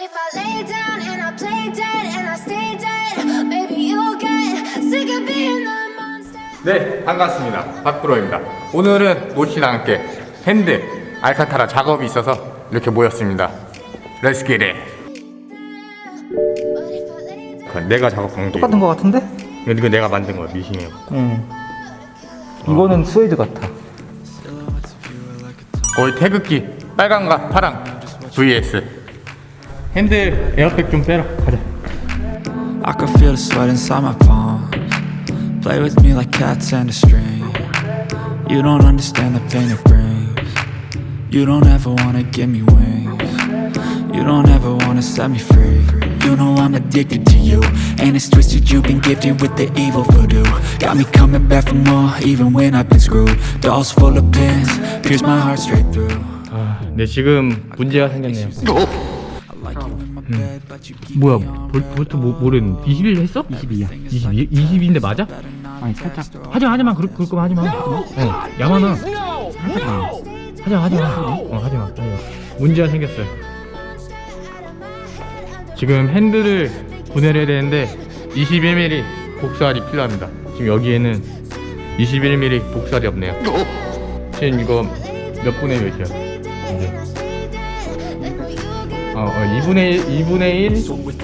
if I lay down and I play dead and I stay dead, maybe you'll get sick of being the monster. 네, 반갑습니다. 박프로입니다. 오늘은 모씨랑 함께 핸드 알칸타라 작업이 있어서 이렇게 모였습니다. Let's get it. 내가 작업한 게 똑같은 거 같은데? 이거 내가 만든 거야, 미싱이고. 이거는 스웨이드 같아. 거의 태극기 빨강과 파랑 vs 핸들 에어백 좀 빼라. 가자. I can feel the sweat inside my palms. Play with me like cats and a string. You don't understand the pain it brings. You don't ever wanna give me wings. You don't ever wanna set me free. You know I'm addicted to you, and it's twisted. You've been gifted with the evil voodoo. Got me coming back for more, even when I've been screwed. Dolls full of pins, pierce my heart straight through. 네, 지금 문제가 생겼네요. 뭐야, 볼트 뭐랬는데? 21 했어? 22야. 22인데 맞아? 아니 살짝. 하지마. 그럴 거면 하지마. 야만아. 하지마. 문제가 생겼어요. 지금 핸들을 분해를 해야 되는데 21mm 복사알이 필요합니다. 지금 여기에는 21mm 복사알이 없네요. 지금 이거 몇 분의 몇이야? 이제 2분의 1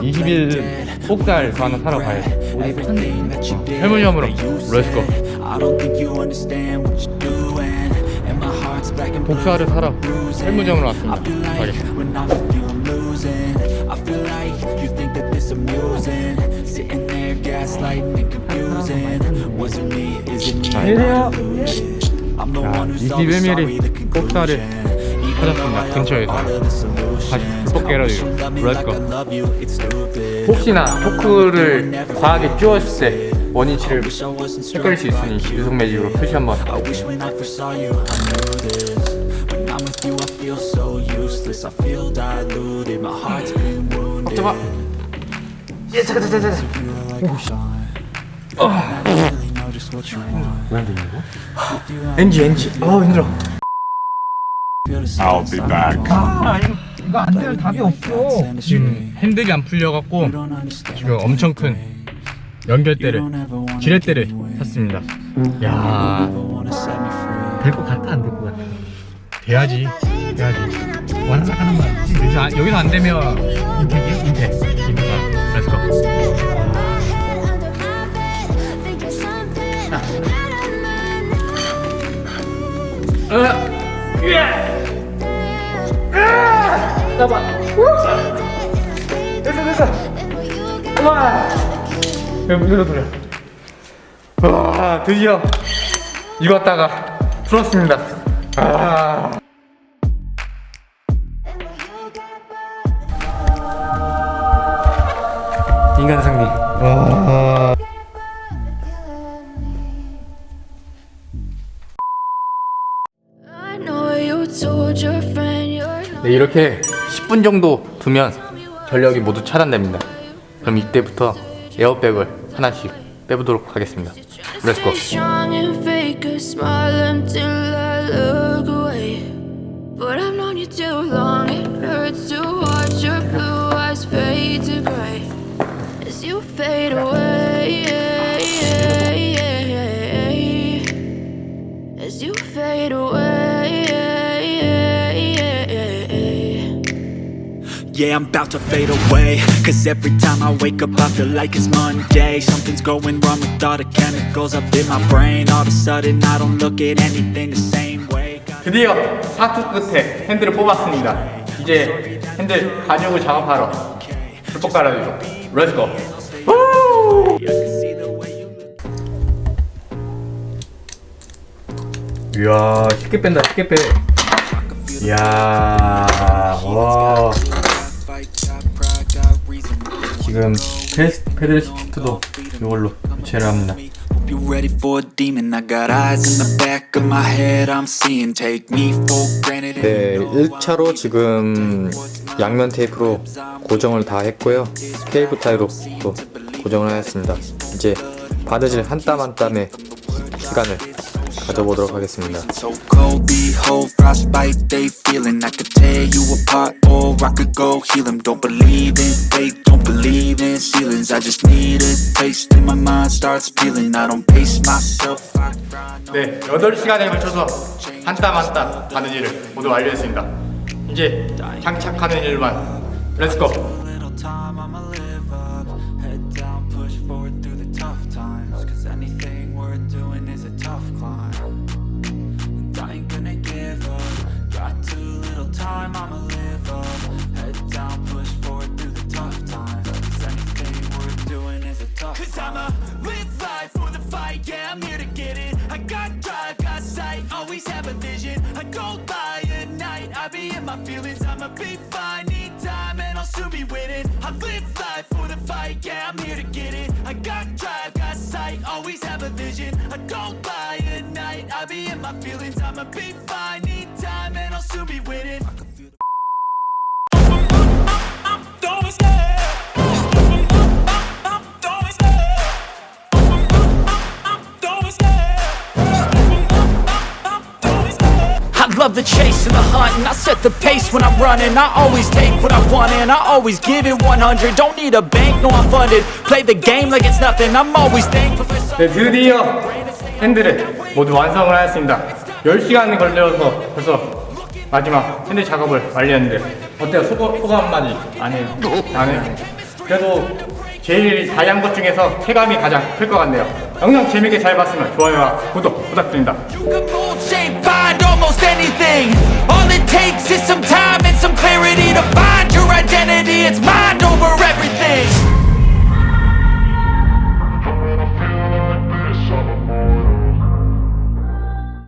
21 복사알 더 하나 사러 가야 돼. 해물점으로 렛츠고. 복사알을 사러 해물점으로 왔습니다. I feel like you think that this amusing. Sitting there gaslighting and confusing. Was it me? Is it me? I'm the one who's always sorry. The 21mm 복사를 찾았습니다. 근처에서 다시 토끼라디오 렛츠고. 혹시나 토크를 과하게 쪼았을 때 원위치를 헷갈릴 수 있으니 유성 매직으로 표시 한번. I feel diluted. My heart's been wounded. 잠깐. 예, 잠깐. 왜 안 되냐고? 엔지. 힘들어. I'll be back. 이거 안 되면 답이 없어. 지금 핸들이 안 풀려갖고 지금 엄청 큰 연결대를, 지렛대를 샀습니다. 야, 될 것 같아, 안 될 것 같아? 돼야지. 완락하는 거야. 여기서 안 되면 임팩. 렛츠고. 잡아. 됐어. 와. 눌러. 와, 드디어 익었다가 풀었습니다. 인간 승리. 네, 이렇게 10분 정도 두면 전력이 모두 차단됩니다. 그럼 이때부터 에어백을 하나씩 빼보도록 하겠습니다. 렛츠고. Yeah, I'm about to fade away. Cause every time I wake up I feel like it's Monday. Something's going wrong with all the chemicals up in my brain. All of a sudden I don't look at anything the same way. 드디어 사투 끝에 핸들을 뽑았습니다. 이제 핸들 가죽을 작업하러 불법 깔아주죠. 렛츠고. 이야, 쉽게 뺀다. 이야, 와. 지금 패들 시프트도 이걸로 교체를 합니다. 네, 1차로 지금 양면 테이프로 고정을 다 했고요. 케이블 타이로 또 고정을 하였습니다. 이제 바느질 한 땀 한 땀의 시간을 가져보도록 하겠습니다. So cold, behold, frostbite, they feeling I could tear you apart or I could go heal them. Don't believe in fate, don't believe in ceilings. I just need a taste and my mind starts peeling. I don't pace myself, I grind. 네, 8시간에 걸쳐서 한 땀 한 땀 가는 일을 모두 완료했습니다. 이제 장착하는 일만. 렛츠고! Little time I'ma live up, head down, push forward through the tough times. Cause anything worth doing is a tough climb. And I ain't gonna give up, got too little time I'ma live up, head down, push forward through the tough times. Cause anything worth doing is a tough climb. Cause I'ma live life for the fight, yeah I'm here to get it. I got drive, got sight, always have a vision. I don't lie at night, I be in my feelings. I'ma be fine, need time and I'll soon be winning. I live life for the fight, yeah I'm here to get it. I got drive, got sight, always have a vision. I don't lie at night, I be in my feelings. I'ma be fine, need time and I'll soon be winning. I can feel the don't be scared. Don't be scared. Don't be scared. I love the chase and the hunt, and I set the pace when I'm running. I always take what I want and I always give it 100. Don't need a bank, no I'm funded. Play the game like it's nothing. I'm always thankful for 네, 드디어 핸들을 모두 완성을 하였습니다. 10시간이 걸려서 벌써 마지막 핸들 작업을 완료했는데 어때요? 소감 한마디 안 해요? 안 해요? 그래도 제일 다양한 것 중에서 쾌감이 가장 클 것 같네요. 영상 재밌게 잘 봤으면 좋아요와 구독 부탁드립니다.